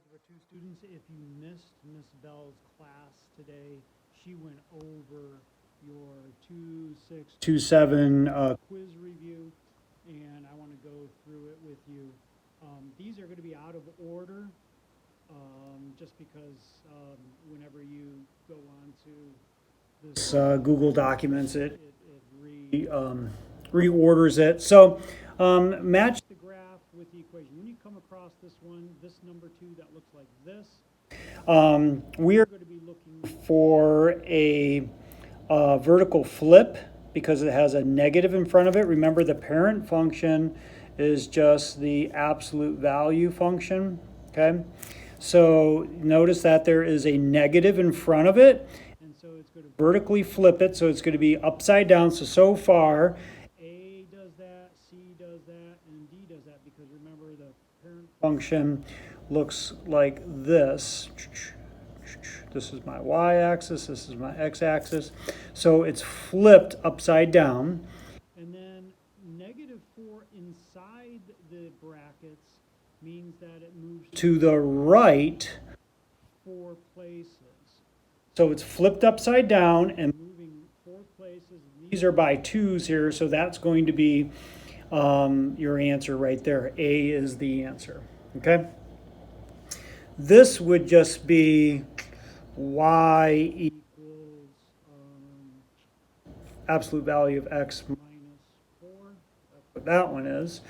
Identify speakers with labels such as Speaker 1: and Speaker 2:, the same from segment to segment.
Speaker 1: Algebra 2 students, if you missed Miss Bell's class today, she went over your 2627 quiz review, and I want to go through it with you. These are going to be out of order, just because whenever you go on to this Google Documents, it reorders it. So match the graph with the equation. When you come across this one, this number 2 that looks like this, we are going to be looking for a vertical flip because it has a negative in front of it. Remember, the parent function is just the absolute value function, okay? So notice that there is a negative in front of it, and so it's going to vertically flip it, so it's going to be upside down. So far, A does that, C does that, and D does that, because remember, the parent function looks like this. This is my y-axis, this is my x-axis. So it's flipped upside down. And then -4 inside the brackets means that it moves to the right 4 places. So it's flipped upside down and moving 4 places. These are by 2's here, so that's going to be your answer right there. A is the answer, okay? This would just be y equals absolute value of x minus 4. That's what that one is.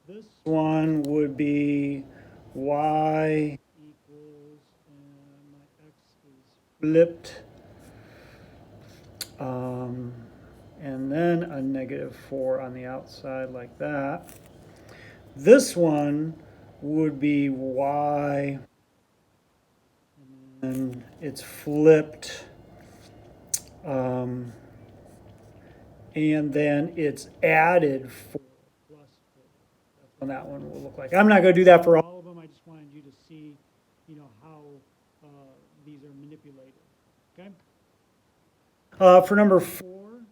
Speaker 1: This one would be y equals, and my x is flipped, and then a -4 on the outside like that. This one would be y, and it's flipped, and then it's added 4 plus 4. That's what that one will look like. I'm not going to do that for all of them. I just wanted you to see, how these are manipulated. Okay. For number 4,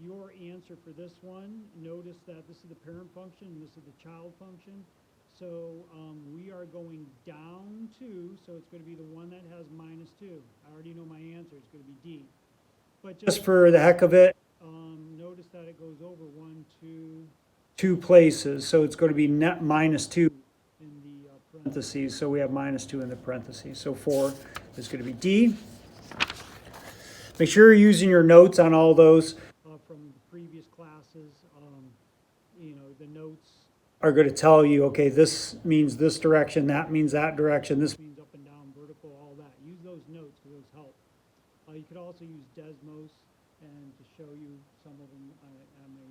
Speaker 1: your answer for this one, notice that this is the parent function and this is the child function. So we are going down 2, so it's going to be the one that has -2. I already know my answer. It's going to be D. But just for the heck of it, notice that it goes over 1, 2 places. So it's going to be net -2 in the parentheses. So we have -2 in the parentheses. So 4 is going to be D. Make sure you're using your notes on all those from the previous classes. The notes are going to tell you, okay, this means this direction, that means that direction, this means up and down, vertical, all that. Use those notes because those help. You could also use Desmos, and to show you some of them, I may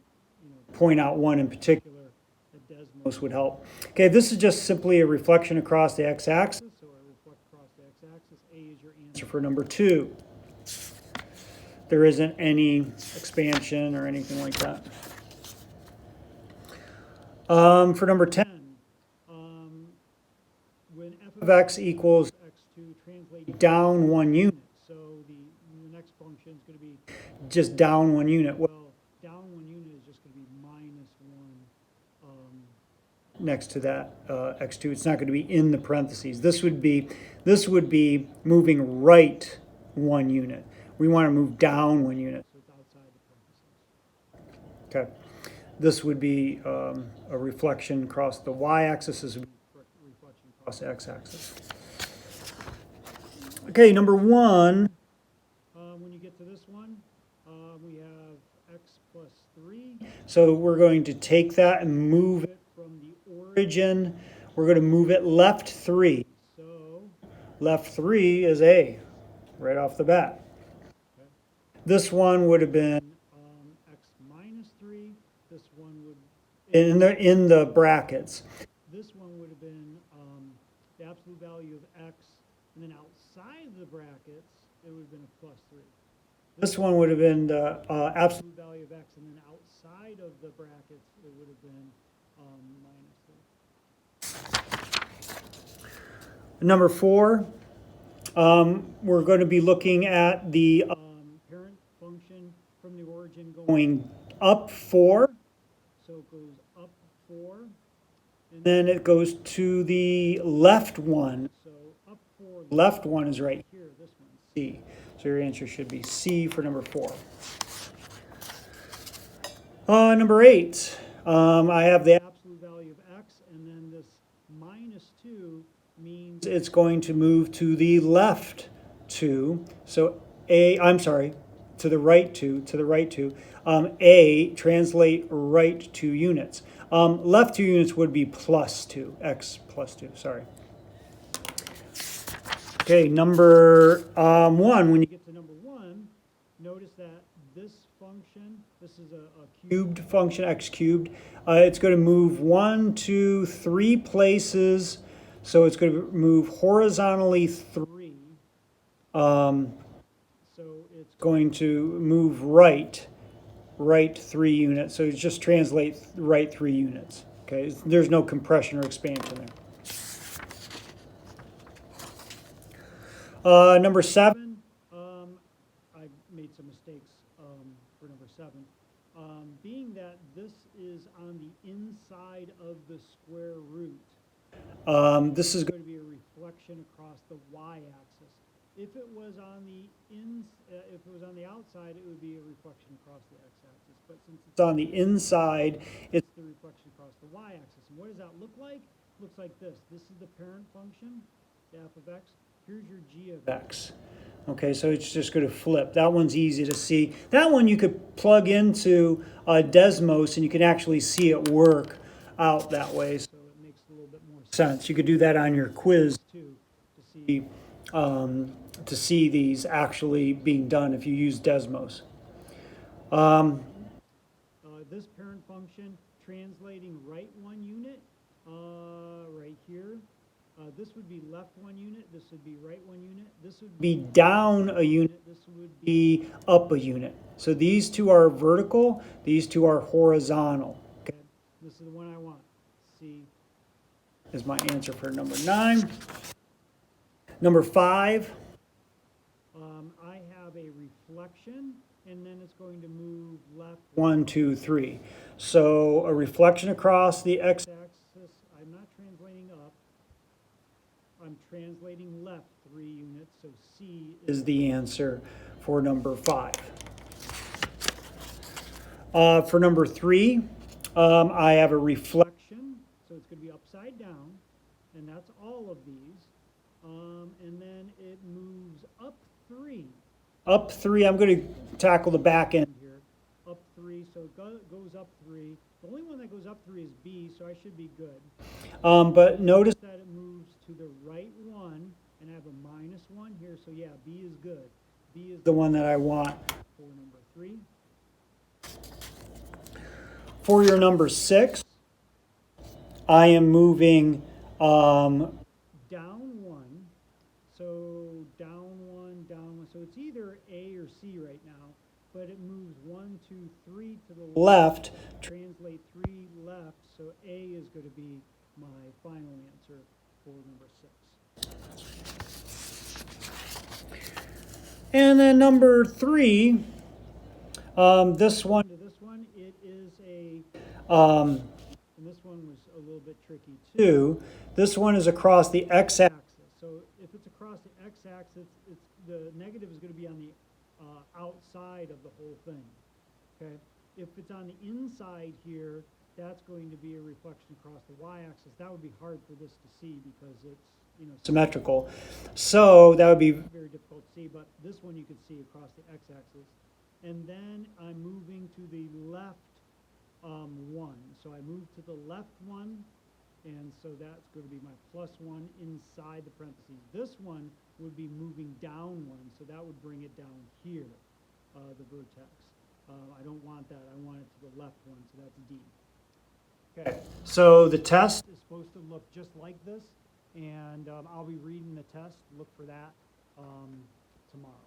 Speaker 1: point out one in particular that Desmos would help. Okay, this is just simply a reflection across the x-axis, so I reflect across the x-axis. A is your answer for number 2. There isn't any expansion or anything like that. For number 10, when f of x equals x2, translate down 1 unit. So the next function is going to be just down 1 unit. Well, down 1 unit is just going to be -1 next to that x2. It's not going to be in the parentheses. This would be moving right 1 unit. We want to move down 1 unit, so it's outside the parentheses. Okay. This would be a reflection across the y-axis. This would be a reflection across the x-axis. Okay, number 1, when you get to this one, we have x plus 3. So we're going to take that and move it from the origin. We're going to move it left 3. So left 3 is A, right off the bat. Okay. This one would have been x minus 3. This one would, in the brackets, this one would have been the absolute value of x, and then outside the brackets, it would have been a plus 3. This one would have been the absolute value of x, and then outside of the brackets, it would have been -3. Number 4, we're going to be looking at the parent function from the origin going up 4. So it goes up 4, and then it goes to the left 1. So left one is right here, this one, C. So your answer should be C for number 4. Number 8, I have the absolute value of x, and then this minus 2 means it's going to move to the left 2. So to the right 2. A, translate right 2 units. Left 2 units would be plus 2, x plus 2, sorry. Okay, number 1, when you get to number 1, notice that this function, this is a cubed function, x cubed. It's going to move 1, 2, 3 places. So it's going to move horizontally 3. So it's going to move right 3 units. So just translate right 3 units. Okay, there's no compression or expansion there. Number 7, I made some mistakes for number 7. Being that this is on the inside of the square root, this is going to be a reflection across the y-axis. If it was on the outside, it would be a reflection across the x-axis. But since it's on the inside, it's the reflection across the y-axis. And what does that look like? It looks like this. This is the parent function, the f of x. Here's your g of x. Okay, so it's just going to flip. That one's easy to see. That one you could plug into Desmos, and you can actually see it work out that way. So it makes a little bit more sense. You could do that on your quiz too, to see these actually being done if you use Desmos. This parent function translating right 1 unit, right here. This would be left 1 unit, this would be right 1 unit, this would be down a unit, this would be up a unit. So these two are vertical, these two are horizontal. Okay, this is the one I want. C is my answer for number 9. Number 5, I have a reflection, and then it's going to move left 1, 2, 3. So a reflection across the x-axis, I'm not translating up, I'm translating left 3 units, so C is the answer for number 5. For number 3, I have a reflection, so it's going to be upside down, and that's all of these. And then it moves up 3. Up 3, I'm going to tackle the back end here. Up 3, so it goes up 3. The only one that goes up 3 is B, so I should be good. But notice that it moves to the right 1, and I have a minus 1 here, so yeah, B is good. B is the one that I want for number 3. For your number 6, I am moving down 1. So down 1, down 1. So it's either A or C right now, but it moves 1, 2, 3 to the left. Translate 3 left, so A is going to be my final answer for number 6. And then number 3, this one to this one, it is a, and this one was a little bit tricky too. This one is across the x-axis. So if it's across the x-axis, the negative is going to be on the outside of the whole thing. Okay. If it's on the inside here, that's going to be a reflection across the y-axis. That would be hard for this to see because it's symmetrical. So that would be very difficult to see. But this one you can see across the x-axis. And then I'm moving to the left 1. So I move to the left 1. And so that's going to be my plus 1 inside the parentheses. This one would be moving down 1, so that would bring it down here, the vertex. I don't want that. I want it to the left 1, so that's D. Okay, so the test is supposed to look just like this, and I'll be reading the test. Look for that tomorrow.